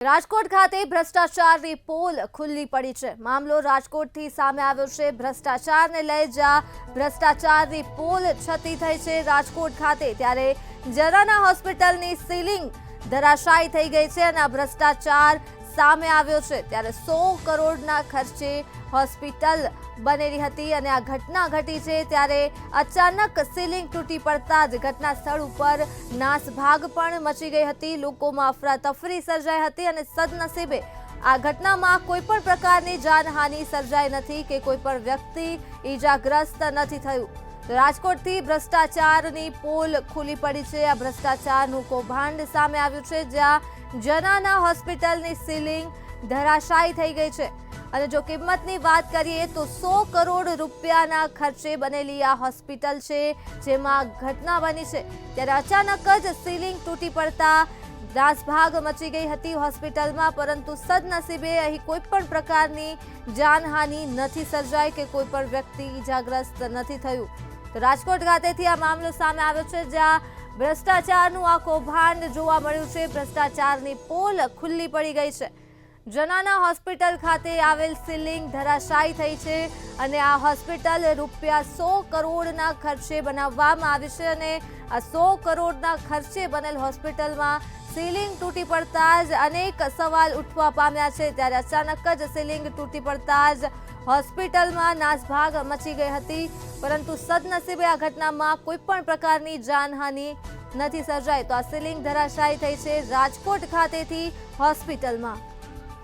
રાજકોટ ખાતે ભ્રષ્ટાચારની પોલ ખુલ્લી પડી છે। મામલો રાજકોટથી સામે આવ્યો છે। ભ્રષ્ટાચારને લઈ જ્યાં ભ્રષ્ટાચારની પોલ છતી થઈ છે રાજકોટ ખાતે, ત્યારે જરાના હોસ્પિટલની સીલિંગ ધરાશાયી થઈ ગઈ છે અને આ ભ્રષ્ટાચાર સામે આવ્યો છે। ત્યારે 100 કરોડના ખર્ચે હોસ્પિટલ બનેલી હતી અને આ ઘટના ઘટી છે। ત્યારે અચાનક સીલિંગ તૂટી પડતા જ ઘટના સ્થળ ઉપર નાસભાગ પણ મચી ગઈ હતી। લોકોમાં અફરાતફરી સર્જાઈ હતી અને સદનસીબે આ ઘટનામાં કોઈ પણ પ્રકારની જાનહાનિ સર્જાઈ નથી કે કોઈ પણ વ્યક્તિ ઈજાગ્રસ્ત નથી થયું। રાજકોટથી ભ્રષ્ટાચારની પોલ ખુલ્લી પડી છે। આ ભ્રષ્ટાચારનું કૌભાંડ સામે આવ્યું છે, જ્યાં જનાના હોસ્પિટલની સીલિંગ ધરાશાયી થઈ ગઈ છે અને જો કિંમતની વાત કરીએ તો 100 કરોડ રૂપિયાના ખર્ચે બનેલી આ હોસ્પિટલ છે, જેમાં ઘટના બની છે। ત્યારે અચાનક જ સીલિંગ તૂટી પડતા નાસભાગ મચી ગઈ હતી હોસ્પિટલમાં, પરંતુ સદનસીબે અહીં કોઈ પણ પ્રકારની જાનહાનિ નથી સર્જાઈ કે કોઈ પણ વ્યક્તિ ઈજાગ્રસ્ત નથી થયું। તો રાજકોટ ખાતેથી આ મામલો સામે આવ્યો છે, જ્યાં ભ્રષ્ટાચારનું આ કૌભાંડ જોવા મળ્યું છે। ભ્રષ્ટાચારની પોલ ખુલ્લી પડી ગઈ છે। જનાના હોસ્પિટલ ખાતે આવેલ સીલિંગ ધરાશાયી થઈ છે અને આ હોસ્પિટલ રૂપિયા 100 કરોડના ખર્ચે બનાવવામાં આવી છે અને આ 100 કરોડના ખર્ચે બનેલ હોસ્પિટલમાં સીલિંગ તૂટી પડતા જ અનેક સવાલ ઉઠવા પામ્યા છે। ત્યારે અચાનક જ સીલિંગ તૂટી પડતા જ હોસ્પિટલમાં નાસભાગ મચી ગઈ હતી, પરંતુ સદનસીબે આ ઘટનામાં કોઈ પણ પ્રકારની જાનહાનિ નથી સર્જાઈ। તો આ સીલિંગ ધરાશાયી થઈ છે રાજકોટ ખાતેથી હોસ્પિટલમાં।